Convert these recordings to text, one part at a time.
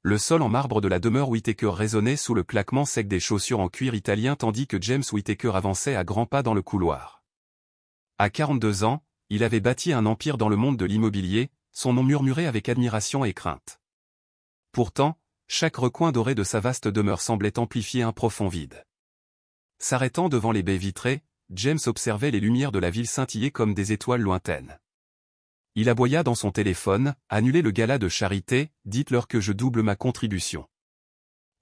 Le sol en marbre de la demeure Whittaker résonnait sous le claquement sec des chaussures en cuir italien tandis que James Whittaker avançait à grands pas dans le couloir. À 42 ans, il avait bâti un empire dans le monde de l'immobilier, son nom murmuré avec admiration et crainte. Pourtant, chaque recoin doré de sa vaste demeure semblait amplifier un profond vide. S'arrêtant devant les baies vitrées, James observait les lumières de la ville scintiller comme des étoiles lointaines. Il aboya dans son téléphone, « Annulez le gala de charité, dites-leur que je double ma contribution. »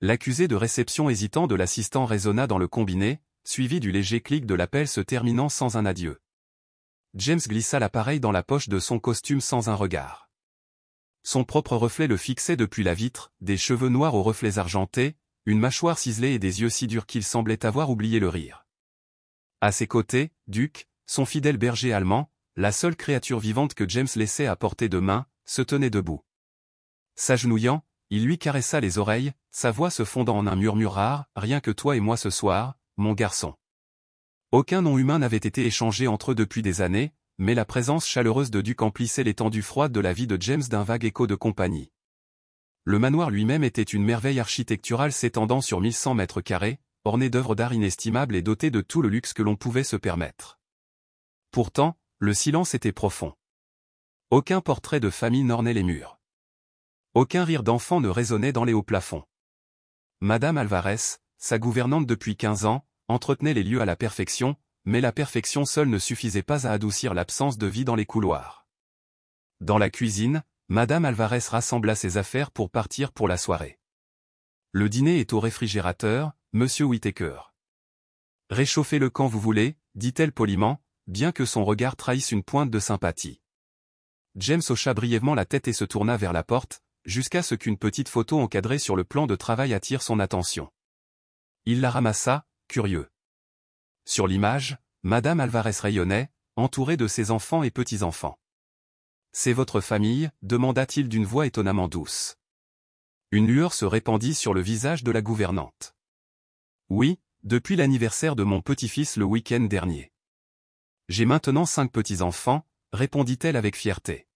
L'accusé de réception hésitant de l'assistant résonna dans le combiné, suivi du léger clic de l'appel se terminant sans un adieu. James glissa l'appareil dans la poche de son costume sans un regard. Son propre reflet le fixait depuis la vitre, des cheveux noirs aux reflets argentés, une mâchoire ciselée et des yeux si durs qu'il semblait avoir oublié le rire. À ses côtés, Duke, son fidèle berger allemand, la seule créature vivante que James laissait à portée de main, se tenait debout. S'agenouillant, il lui caressa les oreilles, sa voix se fondant en un murmure rare, « Rien que toi et moi ce soir, mon garçon. » Aucun nom humain n'avait été échangé entre eux depuis des années, mais la présence chaleureuse de Duke emplissait l'étendue froide de la vie de James d'un vague écho de compagnie. Le manoir lui-même était une merveille architecturale s'étendant sur 1100 mètres carrés, orné d'œuvres d'art inestimables et doté de tout le luxe que l'on pouvait se permettre. Pourtant, le silence était profond. Aucun portrait de famille n'ornait les murs. Aucun rire d'enfant ne résonnait dans les hauts plafonds. Madame Alvarez, sa gouvernante depuis 15 ans, entretenait les lieux à la perfection, mais la perfection seule ne suffisait pas à adoucir l'absence de vie dans les couloirs. Dans la cuisine, Madame Alvarez rassembla ses affaires pour partir pour la soirée. Le dîner est au réfrigérateur, Monsieur Whittaker. Réchauffez-le quand vous voulez, dit-elle poliment, bien que son regard trahisse une pointe de sympathie. James hocha brièvement la tête et se tourna vers la porte, jusqu'à ce qu'une petite photo encadrée sur le plan de travail attire son attention. Il la ramassa, curieux. Sur l'image, Madame Alvarez rayonnait, entourée de ses enfants et petits-enfants. « C'est votre famille ?» demanda-t-il d'une voix étonnamment douce. Une lueur se répandit sur le visage de la gouvernante. « Oui, depuis l'anniversaire de mon petit-fils le week-end dernier. J'ai maintenant 5 petits-enfants, répondit-elle avec fierté.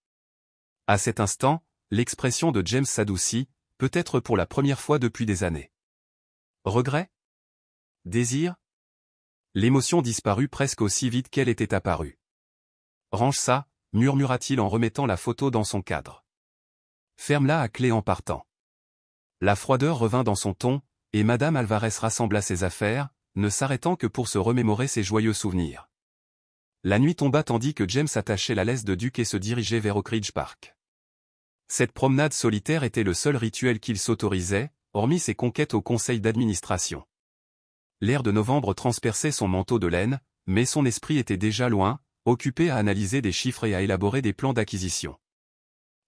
À cet instant, l'expression de James s'adoucit, peut-être pour la première fois depuis des années. Regret? Désir? L'émotion disparut presque aussi vite qu'elle était apparue. Range ça, murmura-t-il en remettant la photo dans son cadre. Ferme-la à clé en partant. La froideur revint dans son ton, et Madame Alvarez rassembla ses affaires, ne s'arrêtant que pour se remémorer ses joyeux souvenirs. La nuit tomba tandis que James attachait la laisse de Duke et se dirigeait vers Oak Ridge Park. Cette promenade solitaire était le seul rituel qu'il s'autorisait, hormis ses conquêtes au conseil d'administration. L'air de novembre transperçait son manteau de laine, mais son esprit était déjà loin, occupé à analyser des chiffres et à élaborer des plans d'acquisition.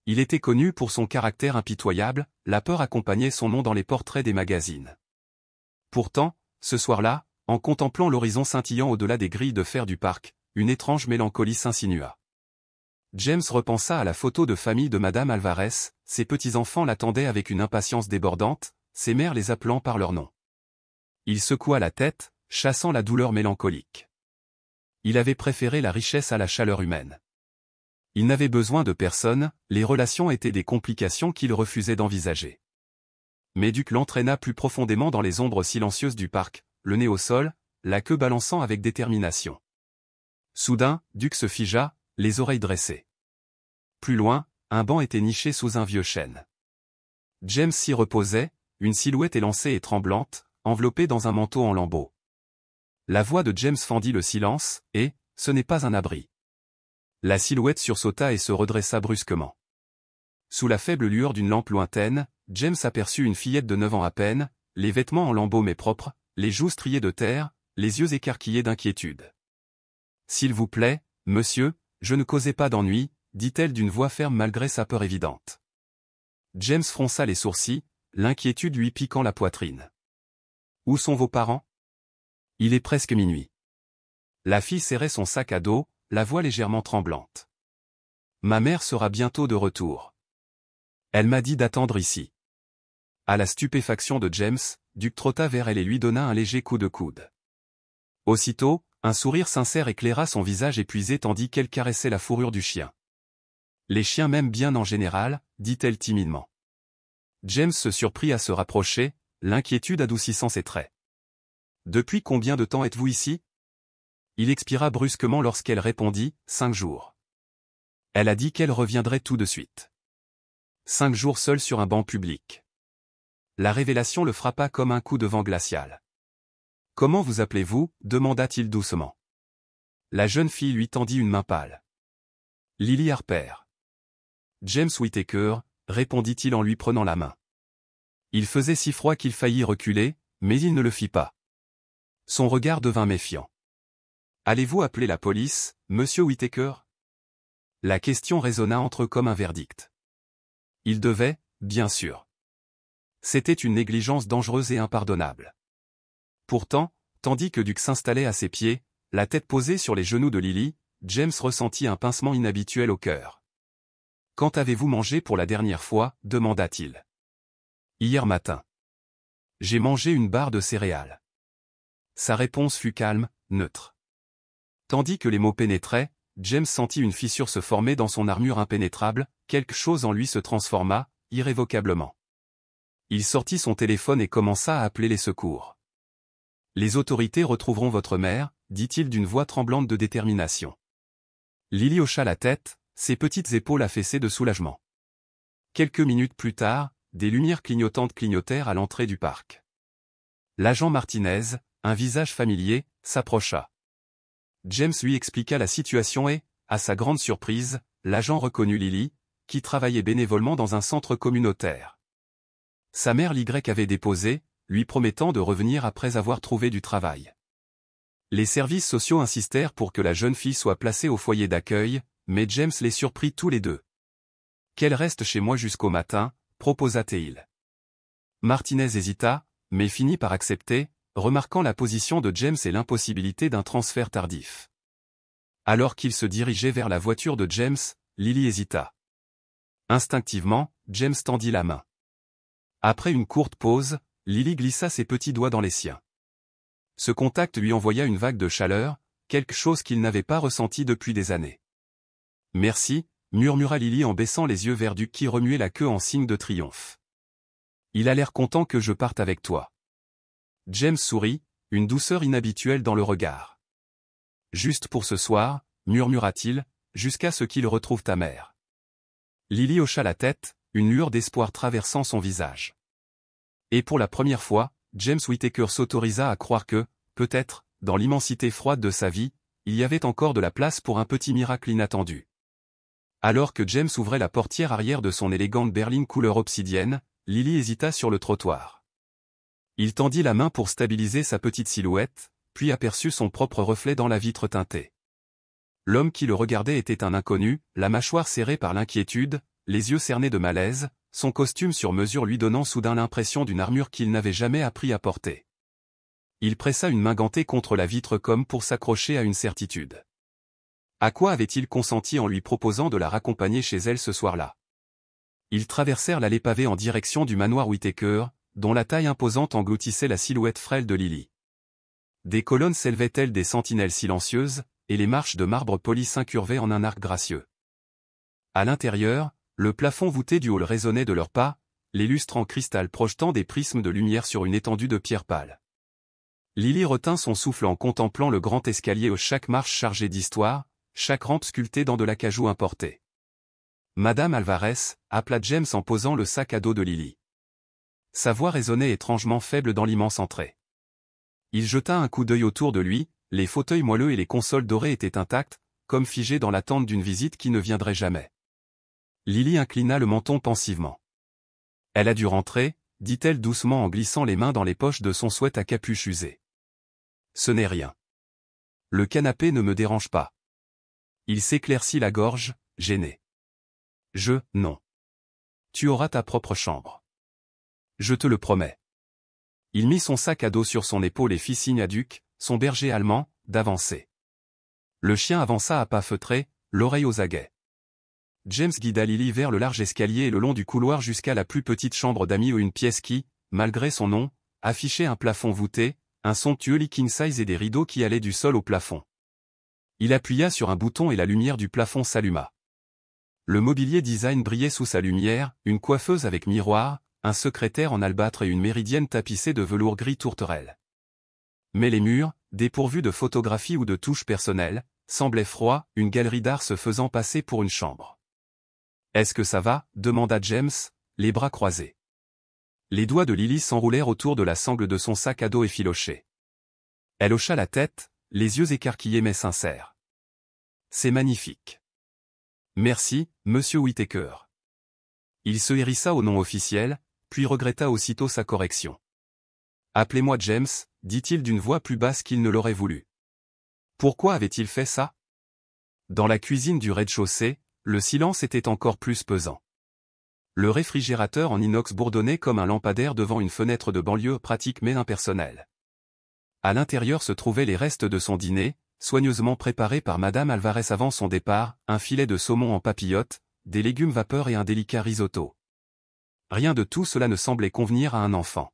Il était connu pour son caractère impitoyable, la peur accompagnait son nom dans les portraits des magazines. Pourtant, ce soir-là, en contemplant l'horizon scintillant au-delà des grilles de fer du parc, une étrange mélancolie s'insinua. James repensa à la photo de famille de Madame Alvarez, ses petits-enfants l'attendaient avec une impatience débordante, ses mères les appelant par leur nom. Il secoua la tête, chassant la douleur mélancolique. Il avait préféré la richesse à la chaleur humaine. Il n'avait besoin de personne, les relations étaient des complications qu'il refusait d'envisager. Mais Duke l'entraîna plus profondément dans les ombres silencieuses du parc, le nez au sol, la queue balançant avec détermination. Soudain, Duke se figea, les oreilles dressées. Plus loin, un banc était niché sous un vieux chêne. James s'y reposait, une silhouette élancée et tremblante, enveloppée dans un manteau en lambeaux. La voix de James fendit le silence, et, ce n'est pas un abri. La silhouette sursauta et se redressa brusquement. Sous la faible lueur d'une lampe lointaine, James aperçut une fillette de 9 ans à peine, les vêtements en lambeaux mais propres, les joues striées de terre, les yeux écarquillés d'inquiétude. « S'il vous plaît, monsieur, je ne causais pas d'ennui, » dit-elle d'une voix ferme malgré sa peur évidente. James fronça les sourcils, l'inquiétude lui piquant la poitrine. « Où sont vos parents ? Il est presque minuit. » La fille serrait son sac à dos, la voix légèrement tremblante. « Ma mère sera bientôt de retour. Elle m'a dit d'attendre ici. » À la stupéfaction de James, Duke trotta vers elle et lui donna un léger coup de coude. Aussitôt, un sourire sincère éclaira son visage épuisé tandis qu'elle caressait la fourrure du chien. « Les chiens m'aiment bien en général, dit-elle timidement. James se surprit à se rapprocher, l'inquiétude adoucissant ses traits. « Depuis combien de temps êtes-vous ici » Il expira brusquement lorsqu'elle répondit « 5 jours ». Elle a dit qu'elle reviendrait tout de suite. 5 jours seul sur un banc public. La révélation le frappa comme un coup de vent glacial. « Comment vous appelez-vous » demanda-t-il doucement. La jeune fille lui tendit une main pâle. « Lily Harper. »« James Whittaker » répondit-il en lui prenant la main. Il faisait si froid qu'il faillit reculer, mais il ne le fit pas. Son regard devint méfiant. « Allez-vous appeler la police, monsieur Whittaker » La question résonna entre eux comme un verdict. Il devait, bien sûr. C'était une négligence dangereuse et impardonnable. Pourtant, tandis que Duke s'installait à ses pieds, la tête posée sur les genoux de Lily, James ressentit un pincement inhabituel au cœur. « Quand avez-vous mangé pour la dernière fois » demanda-t-il. « Hier matin. J'ai mangé une barre de céréales. » Sa réponse fut calme, neutre. Tandis que les mots pénétraient, James sentit une fissure se former dans son armure impénétrable, quelque chose en lui se transforma, irrévocablement. Il sortit son téléphone et commença à appeler les secours. « Les autorités retrouveront votre mère » dit-il d'une voix tremblante de détermination. Lily hocha la tête, ses petites épaules affaissées de soulagement. Quelques minutes plus tard, des lumières clignotantes clignotèrent à l'entrée du parc. L'agent Martinez, un visage familier, s'approcha. James lui expliqua la situation et, à sa grande surprise, l'agent reconnut Lily, qui travaillait bénévolement dans un centre communautaire. Sa mère l'Y avait déposé, lui promettant de revenir après avoir trouvé du travail. Les services sociaux insistèrent pour que la jeune fille soit placée au foyer d'accueil, mais James les surprit tous les deux. « Qu'elle reste chez moi jusqu'au matin » proposa-t-il. Martinez hésita, mais finit par accepter, remarquant la position de James et l'impossibilité d'un transfert tardif. Alors qu'il se dirigeait vers la voiture de James, Lily hésita. Instinctivement, James tendit la main. Après une courte pause, Lily glissa ses petits doigts dans les siens. Ce contact lui envoya une vague de chaleur, quelque chose qu'il n'avait pas ressenti depuis des années. « Merci » murmura Lily en baissant les yeux vers Duke qui remuait la queue en signe de triomphe. « Il a l'air content que je parte avec toi. » James sourit, une douceur inhabituelle dans le regard. « Juste pour ce soir » murmura-t-il, « jusqu'à ce qu'il retrouve ta mère. » Lily hocha la tête, une lueur d'espoir traversant son visage. Et pour la première fois, James Whittaker s'autorisa à croire que, peut-être, dans l'immensité froide de sa vie, il y avait encore de la place pour un petit miracle inattendu. Alors que James ouvrait la portière arrière de son élégante berline couleur obsidienne, Lily hésita sur le trottoir. Il tendit la main pour stabiliser sa petite silhouette, puis aperçut son propre reflet dans la vitre teintée. L'homme qui le regardait était un inconnu, la mâchoire serrée par l'inquiétude, les yeux cernés de malaise, son costume sur mesure lui donnant soudain l'impression d'une armure qu'il n'avait jamais appris à porter. Il pressa une main gantée contre la vitre comme pour s'accrocher à une certitude. À quoi avait-il consenti en lui proposant de la raccompagner chez elle ce soir-là? Ils traversèrent l'allée pavée en direction du manoir Whittaker, dont la taille imposante engloutissait la silhouette frêle de Lily. Des colonnes s'élevaient telles des sentinelles silencieuses, et les marches de marbre poli s'incurvaient en un arc gracieux. À l'intérieur, le plafond voûté du hall résonnait de leurs pas, les lustres en cristal projetant des prismes de lumière sur une étendue de pierre pâle. Lily retint son souffle en contemplant le grand escalier où chaque marche chargée d'histoire, chaque rampe sculptée dans de l'acajou importé. « Madame Alvarez » appela James en posant le sac à dos de Lily. Sa voix résonnait étrangement faible dans l'immense entrée. Il jeta un coup d'œil autour de lui, les fauteuils moelleux et les consoles dorées étaient intacts, comme figés dans l'attente d'une visite qui ne viendrait jamais. Lily inclina le menton pensivement. « Elle a dû rentrer » dit-elle doucement en glissant les mains dans les poches de son sweat à capuche usée. « Ce n'est rien. Le canapé ne me dérange pas. » Il s'éclaircit la gorge, gêné. « Non. Tu auras ta propre chambre. Je te le promets. » Il mit son sac à dos sur son épaule et fit signe à Duke, son berger allemand, d'avancer. Le chien avança à pas feutrés, l'oreille aux aguets. James guida Lily vers le large escalier et le long du couloir jusqu'à la plus petite chambre d'amis ou une pièce qui, malgré son nom, affichait un plafond voûté, un somptueux lit king size et des rideaux qui allaient du sol au plafond. Il appuya sur un bouton et la lumière du plafond s'alluma. Le mobilier design brillait sous sa lumière, une coiffeuse avec miroir, un secrétaire en albâtre et une méridienne tapissée de velours gris tourterelle. Mais les murs, dépourvus de photographies ou de touches personnelles, semblaient froids, une galerie d'art se faisant passer pour une chambre. « Est-ce que ça va » demanda James, les bras croisés. Les doigts de Lily s'enroulèrent autour de la sangle de son sac à dos effiloché. Elle hocha la tête, les yeux écarquillés mais sincères. « C'est magnifique. »« Merci, monsieur Whittaker. » Il se hérissa au nom officiel, puis regretta aussitôt sa correction. « Appelez-moi James, dit-il d'une voix plus basse qu'il ne l'aurait voulu. Pourquoi avait-il fait ça? Dans la cuisine du rez-de-chaussée, le silence était encore plus pesant. Le réfrigérateur en inox bourdonnait comme un lampadaire devant une fenêtre de banlieue pratique mais impersonnelle. À l'intérieur se trouvaient les restes de son dîner, soigneusement préparés par Madame Alvarez avant son départ, un filet de saumon en papillote, des légumes vapeur et un délicat risotto. Rien de tout cela ne semblait convenir à un enfant.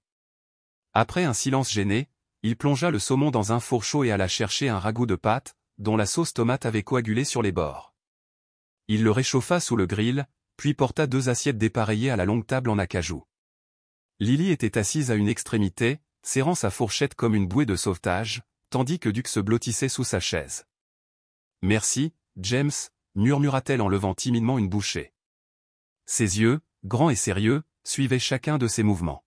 Après un silence gêné, il plongea le saumon dans un four chaud et alla chercher un ragoût de pâte, dont la sauce tomate avait coagulé sur les bords. Il le réchauffa sous le grill, puis porta 2 assiettes dépareillées à la longue table en acajou. Lily était assise à une extrémité, serrant sa fourchette comme une bouée de sauvetage, tandis que Duc se blottissait sous sa chaise. « Merci, James » murmura-t-elle en levant timidement une bouchée. Ses yeux, grands et sérieux, suivaient chacun de ses mouvements.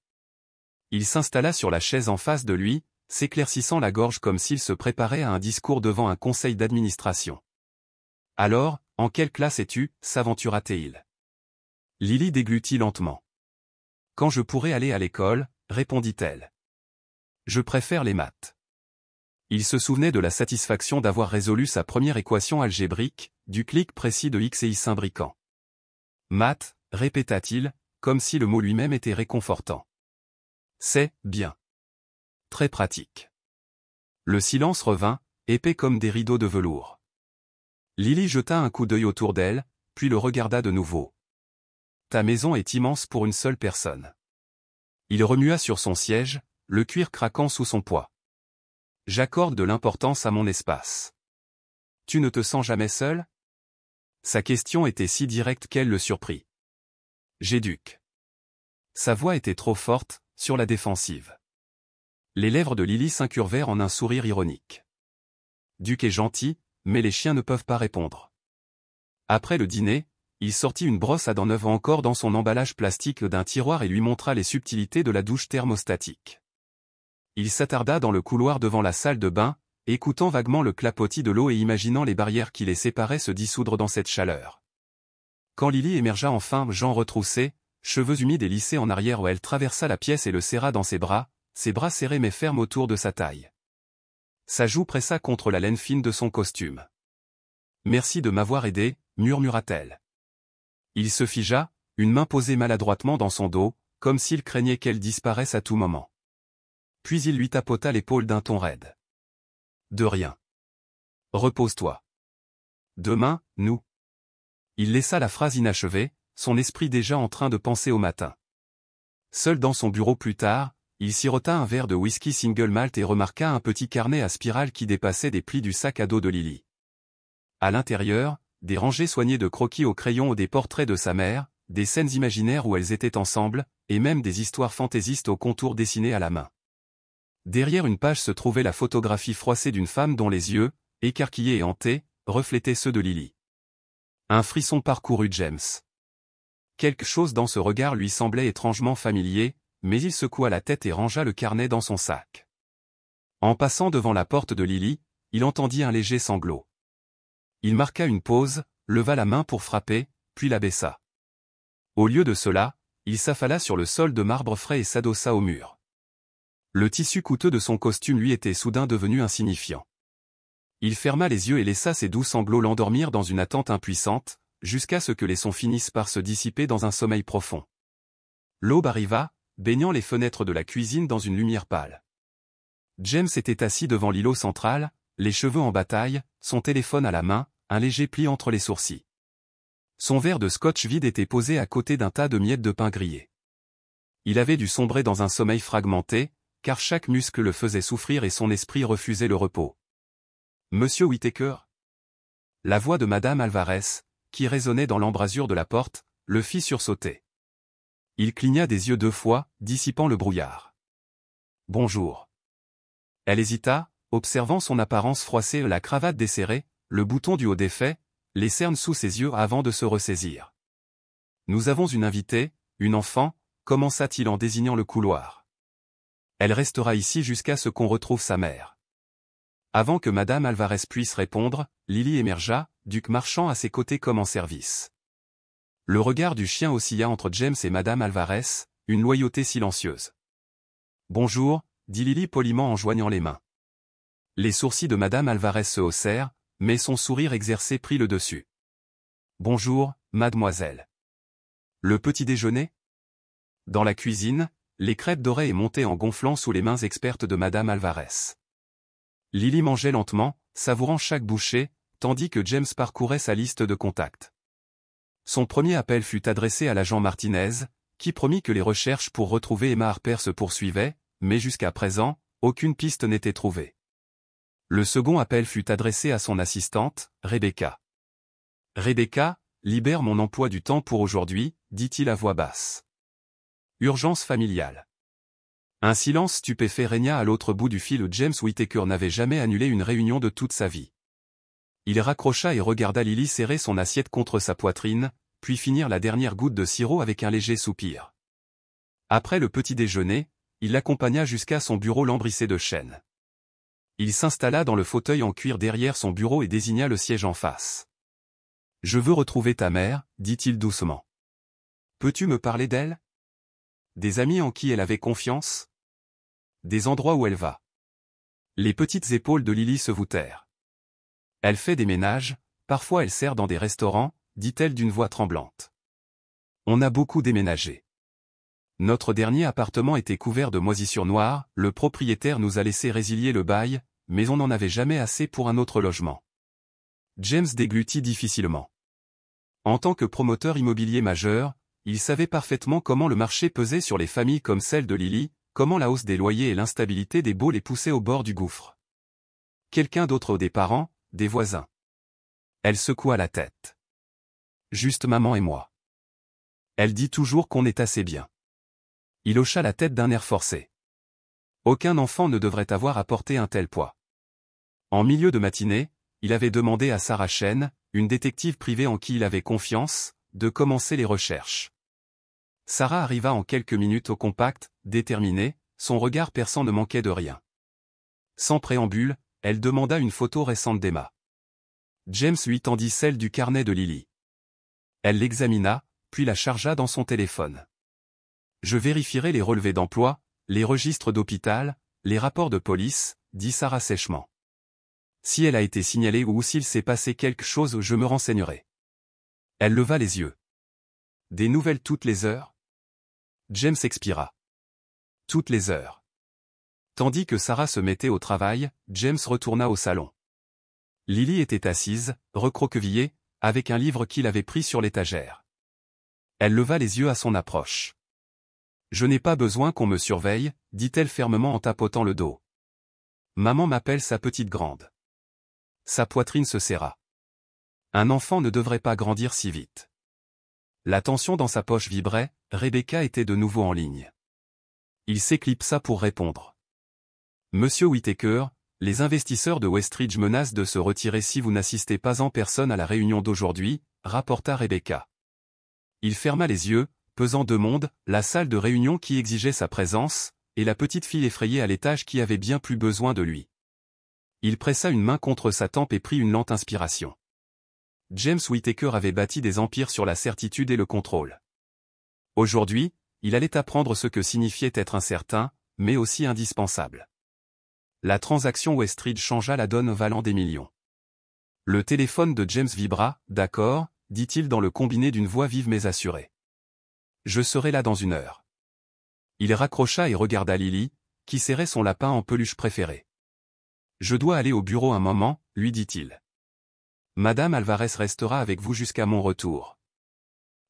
Il s'installa sur la chaise en face de lui, s'éclaircissant la gorge comme s'il se préparait à un discours devant un conseil d'administration. « Alors, en quelle classe es-tu » s'aventura-t-il. Lily déglutit lentement. « Quand je pourrai aller à l'école » répondit-elle. « Je préfère les maths. » Il se souvenait de la satisfaction d'avoir résolu sa première équation algébrique, du clic précis de X et Y s'imbriquant. « Maths » répéta-t-il, comme si le mot lui-même était réconfortant. « C'est bien. Très pratique. » Le silence revint, épais comme des rideaux de velours. Lily jeta un coup d'œil autour d'elle, puis le regarda de nouveau. « Ta maison est immense pour une seule personne. » Il remua sur son siège, le cuir craquant sous son poids. « J'accorde de l'importance à mon espace. Tu ne te sens jamais seul ?» Sa question était si directe qu'elle le surprit. « J'ai Duc. » Sa voix était trop forte, sur la défensive. Les lèvres de Lily s'incurvèrent en un sourire ironique. « Duc est gentil, mais les chiens ne peuvent pas répondre. » Après le dîner, il sortit une brosse à dents neuve encore dans son emballage plastique d'un tiroir et lui montra les subtilités de la douche thermostatique. Il s'attarda dans le couloir devant la salle de bain, écoutant vaguement le clapotis de l'eau et imaginant les barrières qui les séparaient se dissoudre dans cette chaleur. Quand Lily émergea enfin, jambes retroussées, cheveux humides et lissés en arrière où elle traversa la pièce et le serra dans ses bras serrés mais fermes autour de sa taille. Sa joue pressa contre la laine fine de son costume. « Merci de m'avoir aidé » murmura-t-elle. Il se figea, une main posée maladroitement dans son dos, comme s'il craignait qu'elle disparaisse à tout moment. Puis il lui tapota l'épaule d'un ton raide. « De rien. Repose-toi. Demain, nous. » Il laissa la phrase inachevée, son esprit déjà en train de penser au matin. Seul dans son bureau plus tard, il sirota un verre de whisky single malt et remarqua un petit carnet à spirale qui dépassait des plis du sac à dos de Lily. À l'intérieur, des rangées soignées de croquis au crayon ou des portraits de sa mère, des scènes imaginaires où elles étaient ensemble, et même des histoires fantaisistes aux contours dessinés à la main. Derrière une page se trouvait la photographie froissée d'une femme dont les yeux, écarquillés et hantés, reflétaient ceux de Lily. Un frisson parcourut James. Quelque chose dans ce regard lui semblait étrangement familier, mais il secoua la tête et rangea le carnet dans son sac. En passant devant la porte de Lily, il entendit un léger sanglot. Il marqua une pause, leva la main pour frapper, puis la baissa. Au lieu de cela, il s'affala sur le sol de marbre frais et s'adossa au mur. Le tissu coûteux de son costume lui était soudain devenu insignifiant. Il ferma les yeux et laissa ses doux sanglots l'endormir dans une attente impuissante, jusqu'à ce que les sons finissent par se dissiper dans un sommeil profond. L'aube arriva, baignant les fenêtres de la cuisine dans une lumière pâle. James était assis devant l'îlot central, les cheveux en bataille, son téléphone à la main, un léger pli entre les sourcils. Son verre de scotch vide était posé à côté d'un tas de miettes de pain grillé. Il avait dû sombrer dans un sommeil fragmenté, car chaque muscle le faisait souffrir et son esprit refusait le repos. « Monsieur Whittaker ?» La voix de Madame Alvarez, qui résonnait dans l'embrasure de la porte, le fit sursauter. Il cligna des yeux 2 fois, dissipant le brouillard. Bonjour. Elle hésita, observant son apparence froissée, la cravate desserrée, le bouton du haut défait, les cernes sous ses yeux avant de se ressaisir. Nous avons une invitée, une enfant, commença-t-il en désignant le couloir. Elle restera ici jusqu'à ce qu'on retrouve sa mère. Avant que Madame Alvarez puisse répondre, Lily émergea, Duc marchant à ses côtés comme en service. Le regard du chien oscilla entre James et Madame Alvarez, une loyauté silencieuse. Bonjour, dit Lily poliment en joignant les mains. Les sourcils de Madame Alvarez se haussèrent, mais son sourire exercé prit le dessus. Bonjour, mademoiselle. Le petit déjeuner? Dans la cuisine, les crêpes dorées et montées en gonflant sous les mains expertes de Madame Alvarez. Lily mangeait lentement, savourant chaque bouchée, tandis que James parcourait sa liste de contacts. Son premier appel fut adressé à l'agent Martinez, qui promit que les recherches pour retrouver Emma Harper se poursuivaient, mais jusqu'à présent, aucune piste n'était trouvée. Le second appel fut adressé à son assistante, Rebecca. Rebecca, libère mon emploi du temps pour aujourd'hui, dit-il à voix basse. Urgence familiale. Un silence stupéfait régna à l'autre bout du fil où James Whittaker n'avait jamais annulé une réunion de toute sa vie. Il raccrocha et regarda Lily serrer son assiette contre sa poitrine, puis finir la dernière goutte de sirop avec un léger soupir. Après le petit déjeuner, il l'accompagna jusqu'à son bureau lambrissé de chêne. Il s'installa dans le fauteuil en cuir derrière son bureau et désigna le siège en face. « Je veux retrouver ta mère, dit-il doucement. Peux-tu me parler d'elle? Des amis en qui elle avait confiance? Des endroits où elle va? » Les petites épaules de Lily se voûtèrent. Elle fait des ménages, parfois elle sert dans des restaurants, dit-elle d'une voix tremblante. On a beaucoup déménagé. Notre dernier appartement était couvert de moisissures noires, le propriétaire nous a laissé résilier le bail, mais on n'en avait jamais assez pour un autre logement. James déglutit difficilement. En tant que promoteur immobilier majeur, il savait parfaitement comment le marché pesait sur les familles comme celle de Lily, comment la hausse des loyers et l'instabilité des baux les poussaient au bord du gouffre. Quelqu'un d'autre, des parents, des voisins. Elle secoua la tête. Juste maman et moi. Elle dit toujours qu'on est assez bien. Il hocha la tête d'un air forcé. Aucun enfant ne devrait avoir à porter un tel poids. En milieu de matinée, il avait demandé à Sarah Chen, une détective privée en qui il avait confiance, de commencer les recherches. Sarah arriva en quelques minutes au compact, déterminée, son regard perçant ne manquait de rien. Sans préambule, elle demanda une photo récente d'Emma. James lui tendit celle du carnet de Lily. Elle l'examina, puis la chargea dans son téléphone. « Je vérifierai les relevés d'emploi, les registres d'hôpital, les rapports de police, dit Sarah sèchement. Si elle a été signalée ou s'il s'est passé quelque chose, je me renseignerai. » Elle leva les yeux. « Des nouvelles toutes les heures ?» James expira. « Toutes les heures. » Tandis que Sarah se mettait au travail, James retourna au salon. Lily était assise, recroquevillée, avec un livre qu'il avait pris sur l'étagère. Elle leva les yeux à son approche. « Je n'ai pas besoin qu'on me surveille, dit-elle fermement en tapotant le dos. Maman m'appelle sa petite grande. » Sa poitrine se serra. Un enfant ne devrait pas grandir si vite. La tension dans sa poche vibrait, Rebecca était de nouveau en ligne. Il s'éclipsa pour répondre. « Monsieur Whittaker, les investisseurs de Westridge menacent de se retirer si vous n'assistez pas en personne à la réunion d'aujourd'hui, rapporta Rebecca. » Il ferma les yeux, pesant deux mondes, la salle de réunion qui exigeait sa présence, et la petite fille effrayée à l'étage qui avait bien plus besoin de lui. Il pressa une main contre sa tempe et prit une lente inspiration. James Whittaker avait bâti des empires sur la certitude et le contrôle. Aujourd'hui, il allait apprendre ce que signifiait être incertain, mais aussi indispensable. La transaction Westridge changea la donne valant des millions. Le téléphone de James vibra, « D'accord », dit-il dans le combiné d'une voix vive mais assurée. « Je serai là dans 1 heure. » Il raccrocha et regarda Lily, qui serrait son lapin en peluche préféré. « Je dois aller au bureau un moment, » lui dit-il. « Madame Alvarez restera avec vous jusqu'à mon retour. »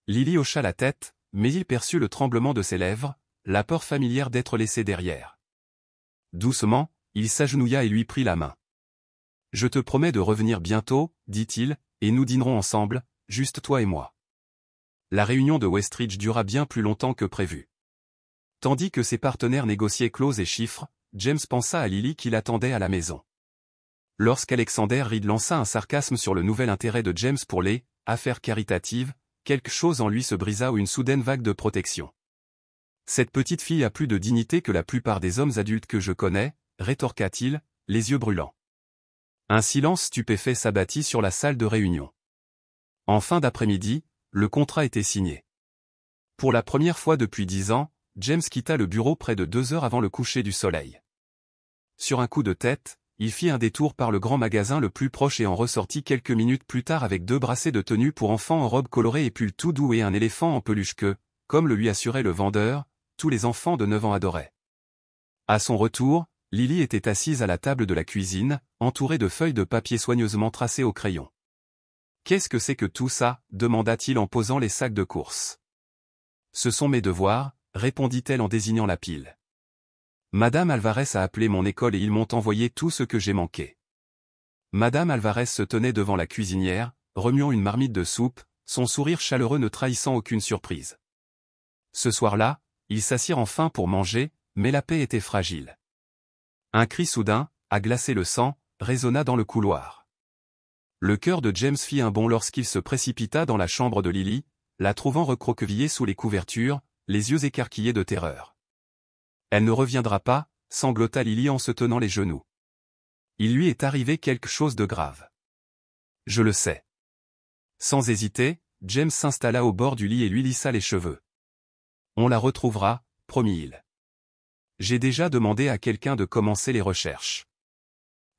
Lily hocha la tête, mais il perçut le tremblement de ses lèvres, la peur familière d'être laissé derrière. Doucement, il s'agenouilla et lui prit la main. « Je te promets de revenir bientôt, dit-il, et nous dînerons ensemble, juste toi et moi. » la réunion de Westridge dura bien plus longtemps que prévu. Tandis que ses partenaires négociaient clauses et chiffres, James pensa à Lily qui l'attendait à la maison. Lorsqu'Alexander Reed lança un sarcasme sur le nouvel intérêt de James pour les « affaires caritatives », quelque chose en lui se brisa ou une soudaine vague de protection. « Cette petite fille a plus de dignité que la plupart des hommes adultes que je connais », rétorqua-t-il, les yeux brûlants. Un silence stupéfait s'abattit sur la salle de réunion. En fin d'après-midi, le contrat était signé. Pour la première fois depuis 10 ans, James quitta le bureau près de 2 heures avant le coucher du soleil. Sur un coup de tête, il fit un détour par le grand magasin le plus proche et en ressortit quelques minutes plus tard avec 2 bracelets de tenue pour enfants en robe colorée et pull tout doux et un éléphant en peluche que, comme le lui assurait le vendeur, tous les enfants de 9 ans adoraient. À son retour, Lily était assise à la table de la cuisine, entourée de feuilles de papier soigneusement tracées au crayon. « Qu'est-ce que c'est que tout ça ?» demanda-t-il en posant les sacs de course. « Ce sont mes devoirs », répondit-elle en désignant la pile. Madame Alvarez a appelé mon école et ils m'ont envoyé tout ce que j'ai manqué. Madame Alvarez se tenait devant la cuisinière, remuant une marmite de soupe, son sourire chaleureux ne trahissant aucune surprise. Ce soir-là, ils s'assirent enfin pour manger, mais la paix était fragile. Un cri soudain, à glacer le sang, résonna dans le couloir. Le cœur de James fit un bond lorsqu'il se précipita dans la chambre de Lily, la trouvant recroquevillée sous les couvertures, les yeux écarquillés de terreur. « Elle ne reviendra pas », sanglota Lily en se tenant les genoux. « Il lui est arrivé quelque chose de grave. »« Je le sais. » Sans hésiter, James s'installa au bord du lit et lui lissa les cheveux. « On la retrouvera, promit-il. J'ai déjà demandé à quelqu'un de commencer les recherches. »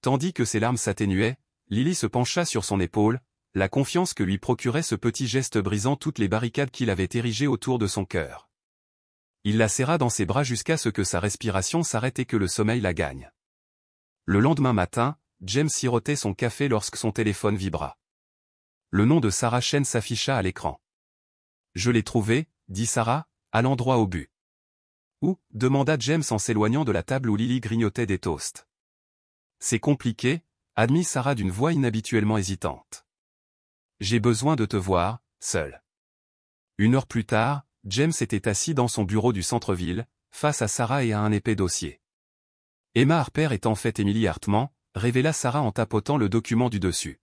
Tandis que ses larmes s'atténuaient, Lily se pencha sur son épaule, la confiance que lui procurait ce petit geste brisant toutes les barricades qu'il avait érigées autour de son cœur. Il la serra dans ses bras jusqu'à ce que sa respiration s'arrête et que le sommeil la gagne. Le lendemain matin, James sirotait son café lorsque son téléphone vibra. Le nom de Sarah Chen s'afficha à l'écran. « Je l'ai trouvé », dit Sarah, allant droit au but. « Où ?» demanda James en s'éloignant de la table où Lily grignotait des toasts. « C'est compliqué », admit Sarah d'une voix inhabituellement hésitante. « J'ai besoin de te voir, seul. » 1 heure plus tard, James était assis dans son bureau du centre-ville, face à Sarah et à un épais dossier. Emma Harper est en fait Emily Hartman, révéla Sarah en tapotant le document du dessus.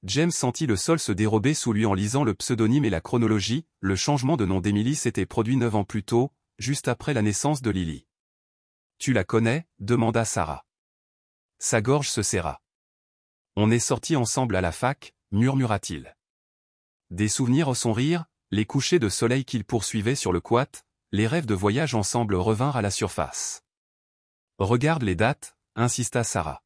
James sentit le sol se dérober sous lui en lisant le pseudonyme et la chronologie. Le changement de nom d'Emily s'était produit 9 ans plus tôt, juste après la naissance de Lily. « Tu la connais ?» demanda Sarah. Sa gorge se serra. « On est sortis ensemble à la fac », murmura-t-il. Des souvenirs à son rire, les couchers de soleil qu'il poursuivait sur le quad, les rêves de voyage ensemble revinrent à la surface. « Regarde les dates », insista Sarah.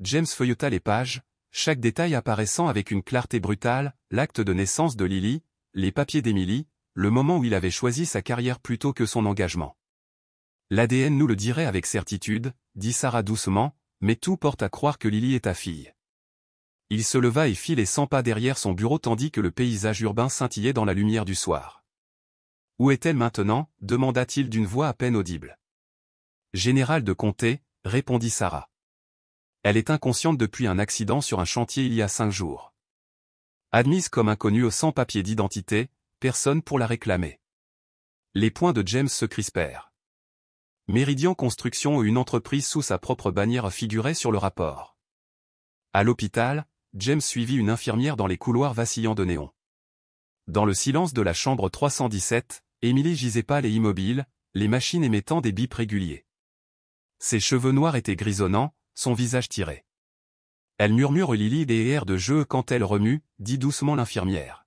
James feuilleta les pages, chaque détail apparaissant avec une clarté brutale, l'acte de naissance de Lily, les papiers d'Emily, le moment où il avait choisi sa carrière plutôt que son engagement. « L'ADN nous le dirait avec certitude », dit Sarah doucement, « mais tout porte à croire que Lily est ta fille. » Il se leva et fit les 100 pas derrière son bureau tandis que le paysage urbain scintillait dans la lumière du soir. « Où est-elle maintenant ?» demanda-t-il d'une voix à peine audible. « Général de comté », répondit Sarah. « Elle est inconsciente depuis un accident sur un chantier il y a 5 jours. Admise comme inconnue au sans-papier d'identité, personne pour la réclamer. » Les poings de James se crispèrent. Meridian Construction ou une entreprise sous sa propre bannière figurait sur le rapport. À l'hôpital, James suivit une infirmière dans les couloirs vacillants de néon. Dans le silence de la chambre 317, Emily gisait pâle et immobile, les machines émettant des bips réguliers. Ses cheveux noirs étaient grisonnants, son visage tiré. « Elle murmure Lily des airs de jeu quand elle remue », dit doucement l'infirmière.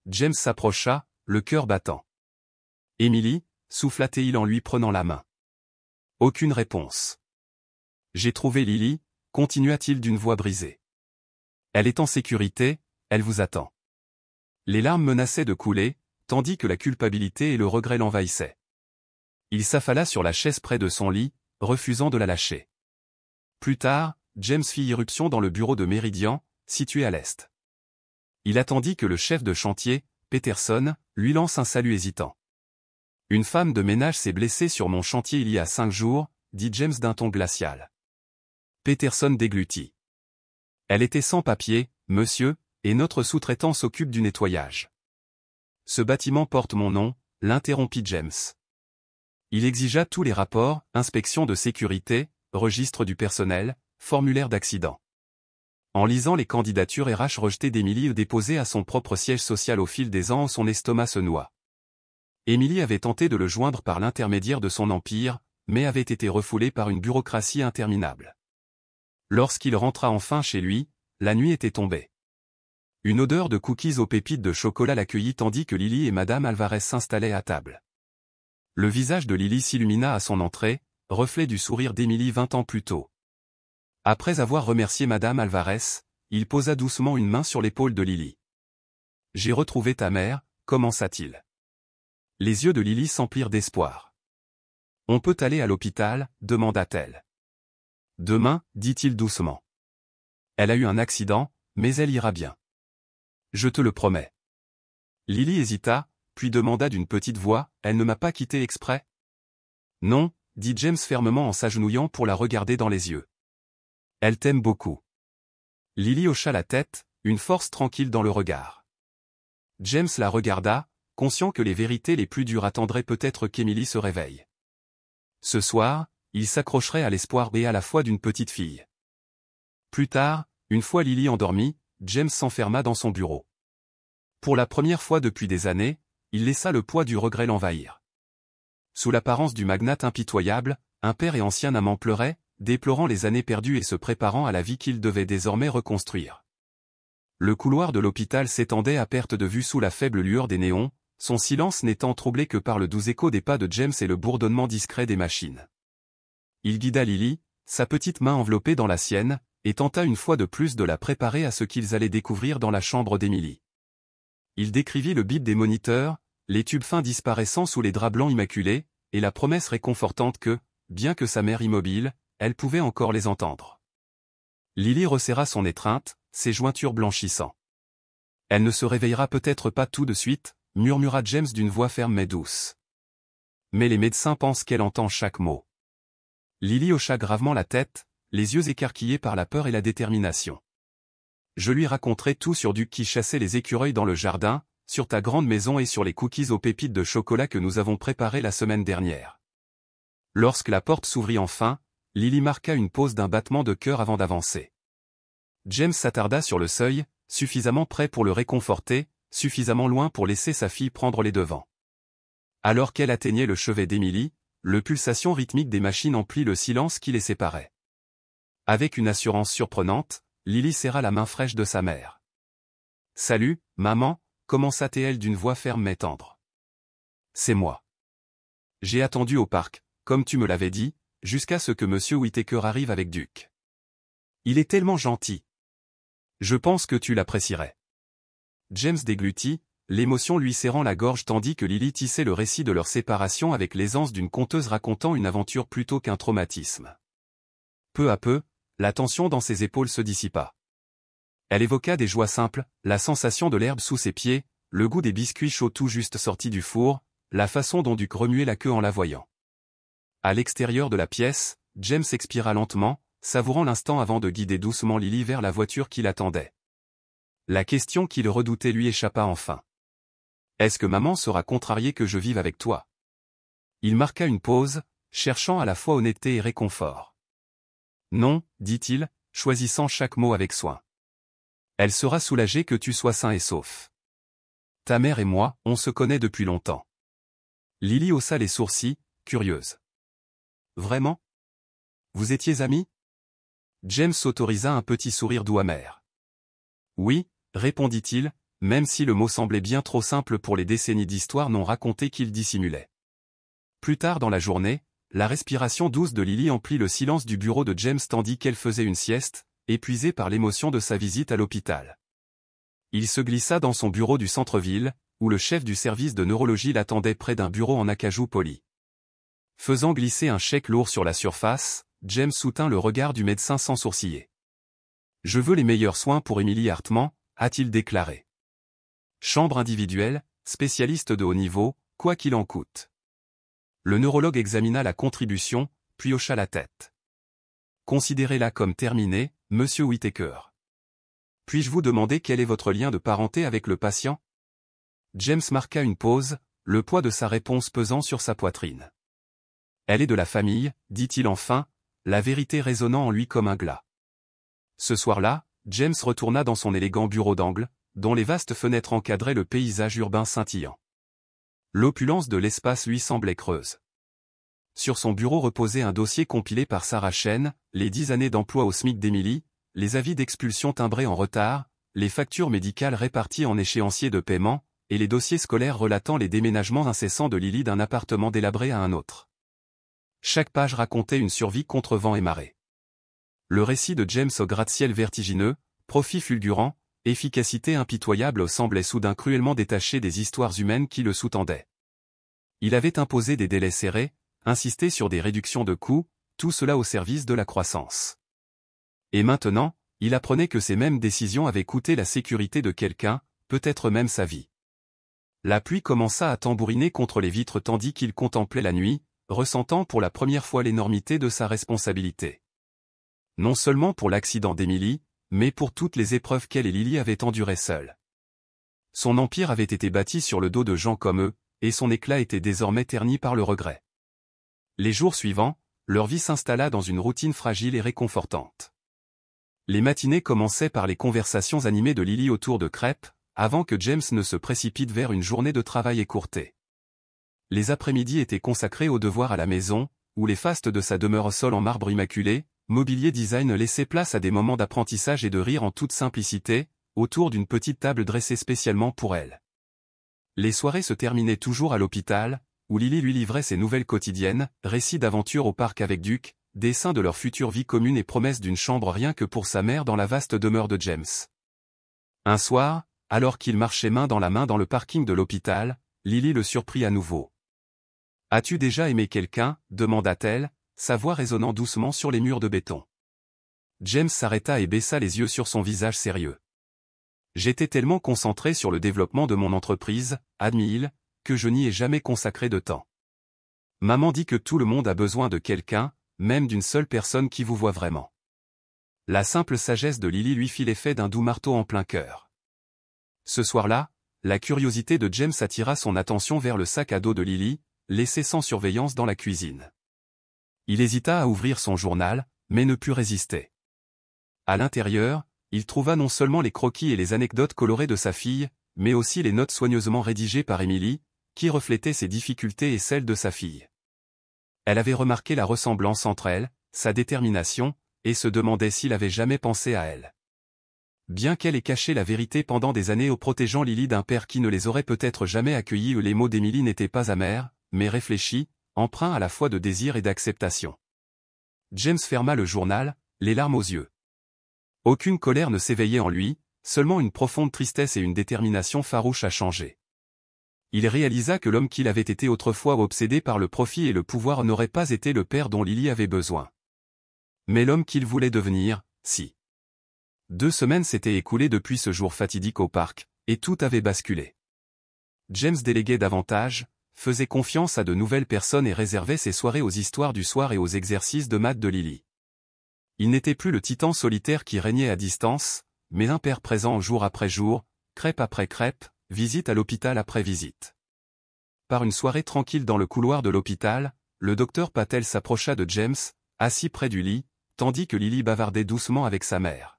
James s'approcha, le cœur battant. « Emily » souffla-t-il en lui prenant la main. Aucune réponse. « J'ai trouvé Lily », continua-t-il d'une voix brisée. « Elle est en sécurité, elle vous attend. » Les larmes menaçaient de couler, tandis que la culpabilité et le regret l'envahissaient. Il s'affala sur la chaise près de son lit, refusant de la lâcher. Plus tard, James fit irruption dans le bureau de Meridian, situé à l'est. Il attendit que le chef de chantier, Peterson, lui lance un salut hésitant. « Une femme de ménage s'est blessée sur mon chantier il y a 5 jours, dit James d'un ton glacial. Peterson déglutit. « Elle était sans papier, monsieur, et notre sous-traitant s'occupe du nettoyage. Ce bâtiment porte mon nom, l'interrompit James. Il exigea tous les rapports, inspection de sécurité, registre du personnel, formulaire d'accident. En lisant les candidatures RH rejetées d'Emily ou déposées à son propre siège social au fil des ans, son estomac se noua. Emily avait tenté de le joindre par l'intermédiaire de son empire, mais avait été refoulée par une bureaucratie interminable. Lorsqu'il rentra enfin chez lui, la nuit était tombée. Une odeur de cookies aux pépites de chocolat l'accueillit tandis que Lily et Madame Alvarez s'installaient à table. Le visage de Lily s'illumina à son entrée, reflet du sourire d'Emily 20 ans plus tôt. Après avoir remercié Madame Alvarez, il posa doucement une main sur l'épaule de Lily. « J'ai retrouvé ta mère », commença-t-il. Les yeux de Lily s'emplirent d'espoir. « On peut aller à l'hôpital ?» demanda-t-elle. « Demain » dit-il doucement. « Elle a eu un accident, mais elle ira bien. Je te le promets. » Lily hésita, puis demanda d'une petite voix, « Elle ne m'a pas quitté exprès ?» « Non » dit James fermement en s'agenouillant pour la regarder dans les yeux. « Elle t'aime beaucoup. » Lily hocha la tête, une force tranquille dans le regard. James la regarda, conscient que les vérités les plus dures attendraient peut-être qu'Emily se réveille. Ce soir, il s'accrocherait à l'espoir et à la foi d'une petite fille. Plus tard, une fois Lily endormie, James s'enferma dans son bureau. Pour la première fois depuis des années, il laissa le poids du regret l'envahir. Sous l'apparence du magnate impitoyable, un père et ancien amant pleurait, déplorant les années perdues et se préparant à la vie qu'il devait désormais reconstruire. Le couloir de l'hôpital s'étendait à perte de vue sous la faible lueur des néons, son silence n'étant troublé que par le doux écho des pas de James et le bourdonnement discret des machines. Il guida Lily, sa petite main enveloppée dans la sienne, et tenta une fois de plus de la préparer à ce qu'ils allaient découvrir dans la chambre d'Emily. Il décrivit le bip des moniteurs, les tubes fins disparaissant sous les draps blancs immaculés, et la promesse réconfortante que, bien que sa mère immobile, elle pouvait encore les entendre. Lily resserra son étreinte, ses jointures blanchissant. « Elle ne se réveillera peut-être pas tout de suite », murmura James d'une voix ferme mais douce. « Mais les médecins pensent qu'elle entend chaque mot. » Lily hocha gravement la tête, les yeux écarquillés par la peur et la détermination. « Je lui raconterai tout sur Duke qui chassait les écureuils dans le jardin, sur ta grande maison et sur les cookies aux pépites de chocolat que nous avons préparés la semaine dernière. » Lorsque la porte s'ouvrit enfin, Lily marqua une pause d'un battement de cœur avant d'avancer. James s'attarda sur le seuil, suffisamment près pour le réconforter, suffisamment loin pour laisser sa fille prendre les devants. Alors qu'elle atteignait le chevet d'Emily, le pulsation rythmique des machines emplit le silence qui les séparait. Avec une assurance surprenante, Lily serra la main fraîche de sa mère. « Salut, maman », commença-t-elle d'une voix ferme mais tendre. « C'est moi. J'ai attendu au parc, comme tu me l'avais dit, jusqu'à ce que M. Whittaker arrive avec Duke. Il est tellement gentil. Je pense que tu l'apprécierais. » James déglutit, l'émotion lui serrant la gorge tandis que Lily tissait le récit de leur séparation avec l'aisance d'une conteuse racontant une aventure plutôt qu'un traumatisme. Peu à peu, la tension dans ses épaules se dissipa. Elle évoqua des joies simples, la sensation de l'herbe sous ses pieds, le goût des biscuits chauds tout juste sortis du four, la façon dont Duke remuait la queue en la voyant. À l'extérieur de la pièce, James expira lentement, savourant l'instant avant de guider doucement Lily vers la voiture qui l'attendait. La question qu'il redoutait lui échappa enfin. « Est-ce que maman sera contrariée que je vive avec toi ?» Il marqua une pause, cherchant à la fois honnêteté et réconfort. « Non, » dit-il, choisissant chaque mot avec soin. « Elle sera soulagée que tu sois sain et sauf. Ta mère et moi, on se connaît depuis longtemps. » Lily haussa les sourcils, curieuse. « Vraiment ? Vous étiez amis ?» James s'autorisa un petit sourire doux amer. « Oui, » répondit-il, même si le mot semblait bien trop simple pour les décennies d'histoire non racontées qu'il dissimulait. Plus tard dans la journée, la respiration douce de Lily emplit le silence du bureau de James tandis qu'elle faisait une sieste, épuisée par l'émotion de sa visite à l'hôpital. Il se glissa dans son bureau du centre-ville, où le chef du service de neurologie l'attendait près d'un bureau en acajou poli. Faisant glisser un chèque lourd sur la surface, James soutint le regard du médecin sans sourciller. « Je veux les meilleurs soins pour Emily Hartman », a-t-il déclaré. « Chambre individuelle, spécialiste de haut niveau, quoi qu'il en coûte. » Le neurologue examina la contribution, puis hocha la tête. « Considérez-la comme terminée, monsieur Whittaker. Puis-je vous demander quel est votre lien de parenté avec le patient ? » James marqua une pause, le poids de sa réponse pesant sur sa poitrine. Elle est de la famille, dit-il enfin, la vérité résonnant en lui comme un glas. Ce soir-là, James retourna dans son élégant bureau d'angle, dont les vastes fenêtres encadraient le paysage urbain scintillant. L'opulence de l'espace lui semblait creuse. Sur son bureau reposait un dossier compilé par Sarah Chen, les 10 années d'emploi au SMIC d'Emily, les avis d'expulsion timbrés en retard, les factures médicales réparties en échéanciers de paiement, et les dossiers scolaires relatant les déménagements incessants de Lily d'un appartement délabré à un autre. Chaque page racontait une survie contre vent et marée. Le récit de James au gratte-ciel vertigineux, profit fulgurant, efficacité impitoyable semblait soudain cruellement détaché des histoires humaines qui le sous-tendaient. Il avait imposé des délais serrés, insisté sur des réductions de coûts, tout cela au service de la croissance. Et maintenant, il apprenait que ces mêmes décisions avaient coûté la sécurité de quelqu'un, peut-être même sa vie. La pluie commença à tambouriner contre les vitres tandis qu'il contemplait la nuit, ressentant pour la première fois l'énormité de sa responsabilité. Non seulement pour l'accident d'Emily, mais pour toutes les épreuves qu'elle et Lily avaient endurées seules. Son empire avait été bâti sur le dos de gens comme eux, et son éclat était désormais terni par le regret. Les jours suivants, leur vie s'installa dans une routine fragile et réconfortante. Les matinées commençaient par les conversations animées de Lily autour de crêpes, avant que James ne se précipite vers une journée de travail écourtée. Les après-midi étaient consacrés aux devoirs à la maison, où les fastes de sa demeure au sol en marbre immaculé, mobilier design laissaient place à des moments d'apprentissage et de rire en toute simplicité, autour d'une petite table dressée spécialement pour elle. Les soirées se terminaient toujours à l'hôpital, où Lily lui livrait ses nouvelles quotidiennes, récits d'aventures au parc avec Duke, dessins de leur future vie commune et promesses d'une chambre rien que pour sa mère dans la vaste demeure de James. Un soir, alors qu'il marchait main dans le parking de l'hôpital, Lily le surprit à nouveau. « As-tu déjà aimé quelqu'un » demanda-t-elle, sa voix résonnant doucement sur les murs de béton. James s'arrêta et baissa les yeux sur son visage sérieux. « J'étais tellement concentré sur le développement de mon entreprise, » admit-il, que je n'y ai jamais consacré de temps. Maman dit que tout le monde a besoin de quelqu'un, même d'une seule personne qui vous voit vraiment. La simple sagesse de Lily lui fit l'effet d'un doux marteau en plein cœur. Ce soir-là, la curiosité de James attira son attention vers le sac à dos de Lily, laissé sans surveillance dans la cuisine. Il hésita à ouvrir son journal, mais ne put résister. À l'intérieur, il trouva non seulement les croquis et les anecdotes colorées de sa fille, mais aussi les notes soigneusement rédigées par Emily, qui reflétaient ses difficultés et celles de sa fille. Elle avait remarqué la ressemblance entre elles, sa détermination, et se demandait s'il avait jamais pensé à elle. Bien qu'elle ait caché la vérité pendant des années au protégeant Lily d'un père qui ne les aurait peut-être jamais accueillis, les mots d'Emily n'étaient pas amers, mais réfléchis, empreints à la fois de désir et d'acceptation. James ferma le journal, les larmes aux yeux. Aucune colère ne s'éveillait en lui, seulement une profonde tristesse et une détermination farouche à changer. Il réalisa que l'homme qu'il avait été autrefois obsédé par le profit et le pouvoir n'aurait pas été le père dont Lily avait besoin. Mais l'homme qu'il voulait devenir, si. 2 semaines s'étaient écoulées depuis ce jour fatidique au parc, et tout avait basculé. James déléguait davantage, faisait confiance à de nouvelles personnes et réservait ses soirées aux histoires du soir et aux exercices de maths de Lily. Il n'était plus le titan solitaire qui régnait à distance, mais un père présent jour après jour, crêpe après crêpe, visite à l'hôpital après visite. Par une soirée tranquille dans le couloir de l'hôpital, le docteur Patel s'approcha de James, assis près du lit, tandis que Lily bavardait doucement avec sa mère.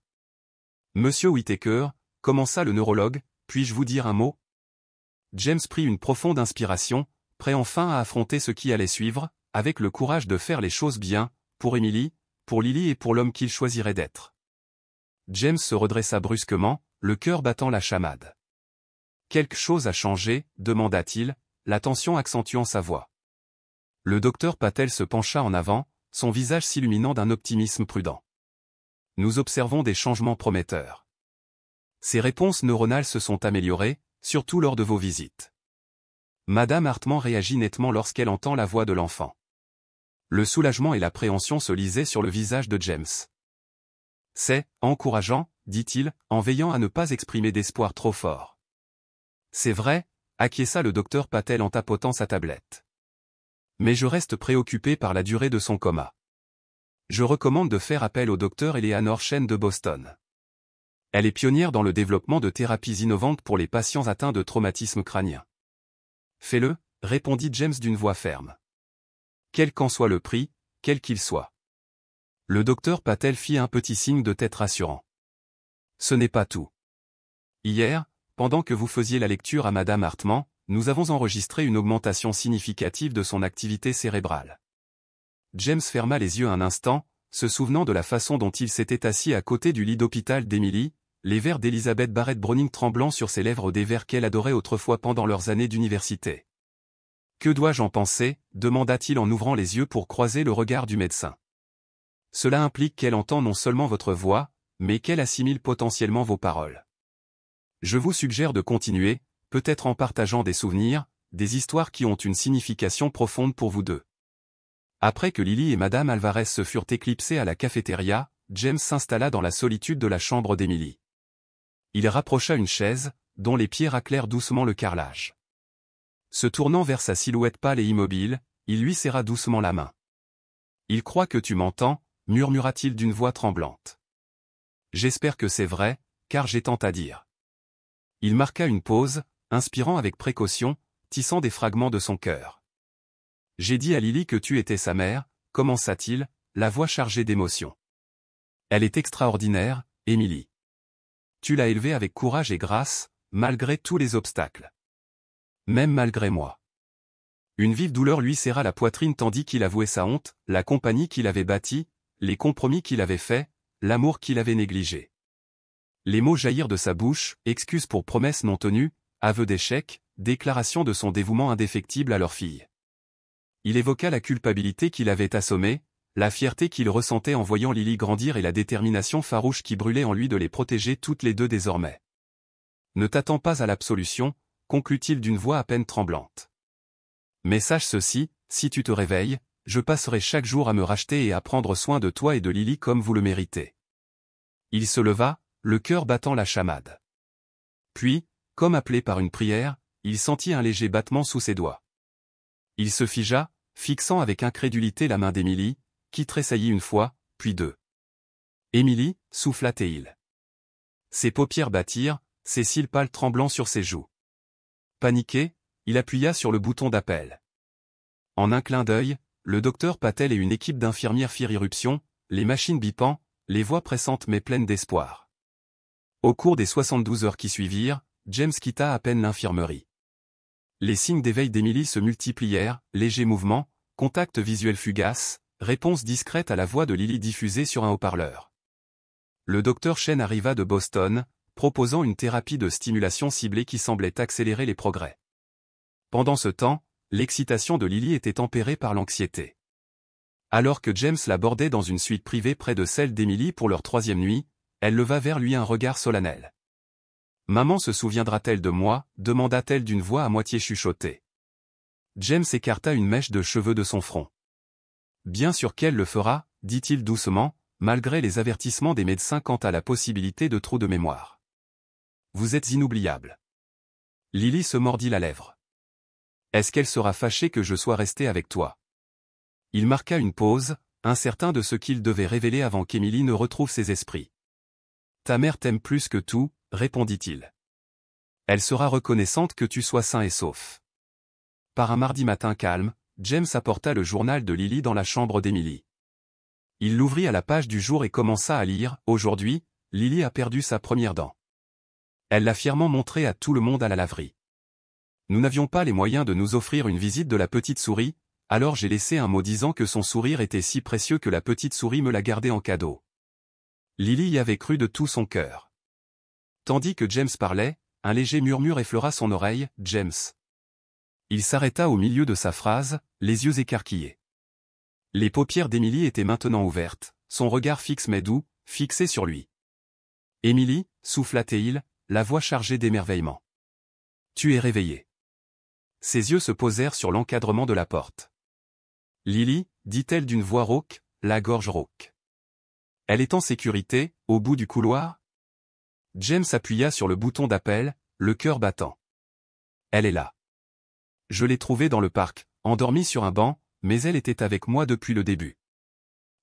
« Monsieur Whittaker, » commença le neurologue, « puis-je vous dire un mot ?» James prit une profonde inspiration, prêt enfin à affronter ce qui allait suivre, avec le courage de faire les choses bien, pour Emily, pour Lily et pour l'homme qu'il choisirait d'être. James se redressa brusquement, le cœur battant la chamade. « Quelque chose a changé ?» demanda-t-il, la tension accentuant sa voix. Le docteur Patel se pencha en avant, son visage s'illuminant d'un optimisme prudent. « Nous observons des changements prometteurs. Ses réponses neuronales se sont améliorées, surtout lors de vos visites. » Madame Hartman réagit nettement lorsqu'elle entend la voix de l'enfant. Le soulagement et l'appréhension se lisaient sur le visage de James. « C'est encourageant, » dit-il, en veillant à ne pas exprimer d'espoir trop fort. « C'est vrai, » acquiesça le docteur Patel en tapotant sa tablette. « Mais je reste préoccupé par la durée de son coma. Je recommande de faire appel au docteur Eleanor Chen de Boston. Elle est pionnière dans le développement de thérapies innovantes pour les patients atteints de traumatisme crânien. Fais-le, répondit James d'une voix ferme. Quel qu'en soit le prix, quel qu'il soit. Le docteur Patel fit un petit signe de tête rassurant. Ce n'est pas tout. Hier, pendant que vous faisiez la lecture à Madame Hartmann, nous avons enregistré une augmentation significative de son activité cérébrale. James ferma les yeux un instant, se souvenant de la façon dont il s'était assis à côté du lit d'hôpital d'Emily, les vers d'Elizabeth Barrett Browning tremblant sur ses lèvres, des vers qu'elle adorait autrefois pendant leurs années d'université. Que dois-je en penser, demanda-t-il en ouvrant les yeux pour croiser le regard du médecin. Cela implique qu'elle entend non seulement votre voix, mais qu'elle assimile potentiellement vos paroles. Je vous suggère de continuer, peut-être en partageant des souvenirs, des histoires qui ont une signification profonde pour vous deux. Après que Lily et Madame Alvarez se furent éclipsées à la cafétéria, James s'installa dans la solitude de la chambre d'Emily. Il rapprocha une chaise, dont les pieds raclèrent doucement le carrelage. Se tournant vers sa silhouette pâle et immobile, il lui serra doucement la main. « Il croit que tu m'entends » murmura-t-il d'une voix tremblante. « J'espère que c'est vrai, car j'ai tant à dire. » Il marqua une pause, inspirant avec précaution, tissant des fragments de son cœur. « J'ai dit à Lily que tu étais sa mère, » commença-t-il, la voix chargée d'émotion. « Elle est extraordinaire, Emily. Tu l'as élevée avec courage et grâce, malgré tous les obstacles. Même malgré moi. » Une vive douleur lui serra la poitrine tandis qu'il avouait sa honte, la compagnie qu'il avait bâtie, les compromis qu'il avait faits, l'amour qu'il avait négligé. Les mots jaillirent de sa bouche, excuses pour promesses non tenues, aveux d'échec, déclaration de son dévouement indéfectible à leur fille. Il évoqua la culpabilité qu'il avait assommée, la fierté qu'il ressentait en voyant Lily grandir et la détermination farouche qui brûlait en lui de les protéger toutes les deux désormais. « Ne t'attends pas à l'absolution, » conclut-il d'une voix à peine tremblante. « Mais sache ceci, si tu te réveilles, je passerai chaque jour à me racheter et à prendre soin de toi et de Lily comme vous le méritez. » Il se leva, le cœur battant la chamade. Puis, comme appelé par une prière, il sentit un léger battement sous ses doigts. Il se figea, fixant avec incrédulité la main d'Emily, qui tressaillit une fois, puis deux. « Emily » souffla-t-il. Ses paupières battirent, ses cils pâles tremblant sur ses joues. Paniqué, il appuya sur le bouton d'appel. En un clin d'œil, le docteur Patel et une équipe d'infirmières firent irruption, les machines bipant, les voix pressantes mais pleines d'espoir. Au cours des 72 heures qui suivirent, James quitta à peine l'infirmerie. Les signes d'éveil d'Emily se multiplièrent, légers mouvements, contacts visuels fugaces, réponses discrètes à la voix de Lily diffusée sur un haut-parleur. Le docteur Chen arriva de Boston, proposant une thérapie de stimulation ciblée qui semblait accélérer les progrès. Pendant ce temps, l'excitation de Lily était tempérée par l'anxiété. Alors que James l'abordait dans une suite privée près de celle d'Emily pour leur 3e nuit, elle leva vers lui un regard solennel. « Maman se souviendra-t-elle de moi » demanda-t-elle d'une voix à moitié chuchotée. James écarta une mèche de cheveux de son front. « Bien sûr qu'elle le fera, dit-il doucement, malgré les avertissements des médecins quant à la possibilité de trous de mémoire. Vous êtes inoubliable. » Lily se mordit la lèvre. « Est-ce qu'elle sera fâchée que je sois resté avec toi ?» Il marqua une pause, incertain de ce qu'il devait révéler avant qu'Emily ne retrouve ses esprits. « Ta mère t'aime plus que tout, » répondit-il. « Elle sera reconnaissante que tu sois sain et sauf. » Par un mardi matin calme, James apporta le journal de Lily dans la chambre d'Emily. Il l'ouvrit à la page du jour et commença à lire. Aujourd'hui, Lily a perdu sa première dent. Elle l'a fièrement montré à tout le monde à la laverie. Nous n'avions pas les moyens de nous offrir une visite de la petite souris, alors j'ai laissé un mot disant que son sourire était si précieux que la petite souris me l'a gardé en cadeau. Lily y avait cru de tout son cœur. Tandis que James parlait, un léger murmure effleura son oreille. « James. » Il s'arrêta au milieu de sa phrase, les yeux écarquillés. Les paupières d'Emily étaient maintenant ouvertes, son regard fixe mais doux, fixé sur lui. « Emily » souffla-t-il, la voix chargée d'émerveillement. « Tu es réveillée. » Ses yeux se posèrent sur l'encadrement de la porte. « Lily » dit-elle d'une voix rauque, la gorge rauque. « Elle est en sécurité, au bout du couloir ?» James appuya sur le bouton d'appel, le cœur battant. « Elle est là. Je l'ai trouvée dans le parc, endormie sur un banc, mais elle était avec moi depuis le début. »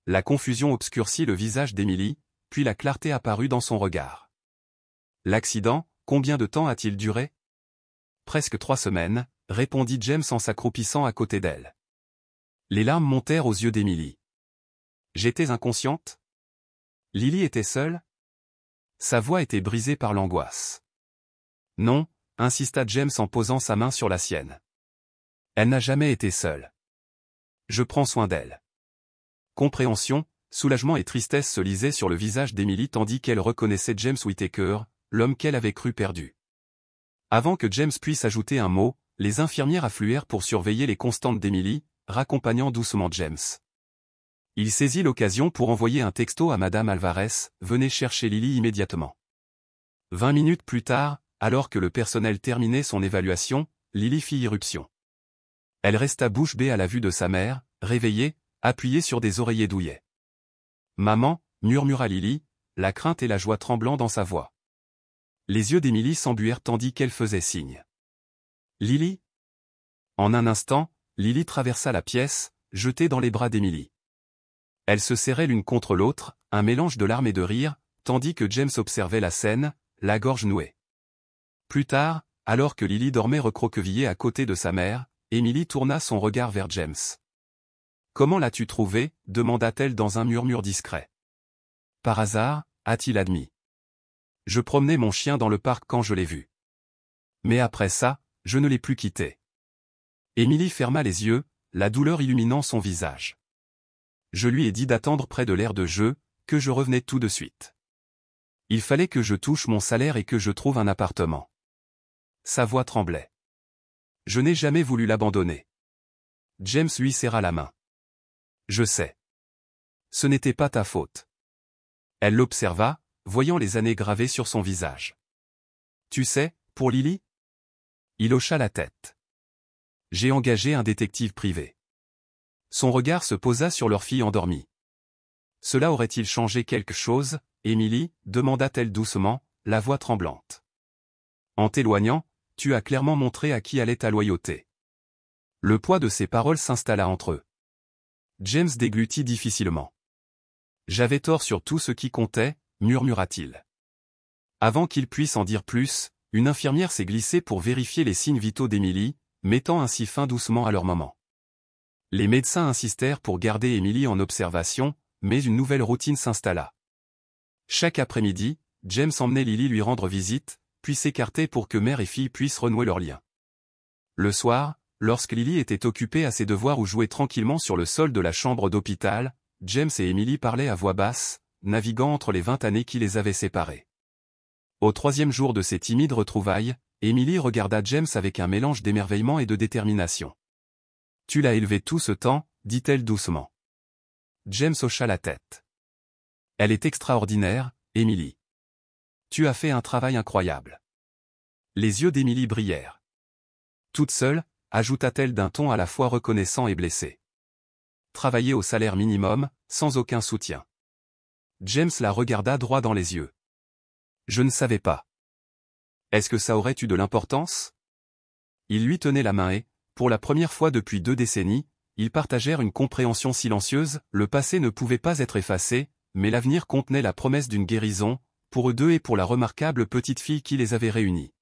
La confusion obscurcit le visage d'Emily, puis la clarté apparut dans son regard. L'accident, combien de temps a-t-il duré? Presque 3 semaines, répondit James en s'accroupissant à côté d'elle. Les larmes montèrent aux yeux d'Emily. J'étais inconsciente? Lily était seule? Sa voix était brisée par l'angoisse. Non, insista James en posant sa main sur la sienne. Elle n'a jamais été seule. Je prends soin d'elle. Compréhension, soulagement et tristesse se lisaient sur le visage d'Emily tandis qu'elle reconnaissait James Whittaker, l'homme qu'elle avait cru perdu. Avant que James puisse ajouter un mot, les infirmières affluèrent pour surveiller les constantes d'Emily, raccompagnant doucement James. Il saisit l'occasion pour envoyer un texto à Madame Alvarez, « Venez chercher Lily immédiatement ». 20 minutes plus tard, alors que le personnel terminait son évaluation, Lily fit irruption. Elle resta bouche bée à la vue de sa mère, réveillée, appuyée sur des oreillers douillets. « Maman », murmura Lily, la crainte et la joie tremblant dans sa voix. Les yeux d'Emily s'embuèrent tandis qu'elle faisait signe. « Lily ?» En un instant, Lily traversa la pièce, jetée dans les bras d'Emily. Elles se serraient l'une contre l'autre, un mélange de larmes et de rire, tandis que James observait la scène, la gorge nouée. Plus tard, alors que Lily dormait recroquevillée à côté de sa mère, Emily tourna son regard vers James. « Comment l'as-tu trouvé » demanda-t-elle dans un murmure discret. « Par hasard » a-t-il admis. « Je promenais mon chien dans le parc quand je l'ai vu. Mais après ça, je ne l'ai plus quitté. » Emily ferma les yeux, la douleur illuminant son visage. « Je lui ai dit d'attendre près de l'aire de jeu, que je revenais tout de suite. Il fallait que je touche mon salaire et que je trouve un appartement. » Sa voix tremblait. « Je n'ai jamais voulu l'abandonner. » James lui serra la main. « Je sais. Ce n'était pas ta faute. » Elle l'observa, voyant les années gravées sur son visage. « Tu sais, pour Lily ?» Il hocha la tête. « J'ai engagé un détective privé. » Son regard se posa sur leur fille endormie. « Cela aurait-il changé quelque chose, Emily » demanda-t-elle doucement, la voix tremblante. « En t'éloignant, tu as clairement montré à qui allait ta loyauté. » Le poids de ses paroles s'installa entre eux. James déglutit difficilement. « J'avais tort sur tout ce qui comptait, » murmura-t-il. Avant qu'il puisse en dire plus, une infirmière s'est glissée pour vérifier les signes vitaux d'Emily, mettant ainsi fin doucement à leur moment. Les médecins insistèrent pour garder Emily en observation, mais une nouvelle routine s'installa. Chaque après-midi, James emmenait Lily lui rendre visite, puis s'écartait pour que mère et fille puissent renouer leur lien. Le soir, lorsque Lily était occupée à ses devoirs ou jouait tranquillement sur le sol de la chambre d'hôpital, James et Emily parlaient à voix basse, naviguant entre les 20 années qui les avaient séparés. Au 3e jour de ces timides retrouvailles, Emily regarda James avec un mélange d'émerveillement et de détermination. « Tu l'as élevé tout ce temps » dit-elle doucement. James hocha la tête. « Elle est extraordinaire, Emily. Tu as fait un travail incroyable. » Les yeux d'Emily brillèrent. « Toute seule » ajouta-t-elle d'un ton à la fois reconnaissant et blessé. « Travailler au salaire minimum, sans aucun soutien. » James la regarda droit dans les yeux. « Je ne savais pas. Est-ce que ça aurait eu de l'importance ?» Il lui tenait la main et, pour la première fois depuis 2 décennies, ils partagèrent une compréhension silencieuse, le passé ne pouvait pas être effacé, mais l'avenir contenait la promesse d'une guérison, pour eux deux et pour la remarquable petite fille qui les avait réunis.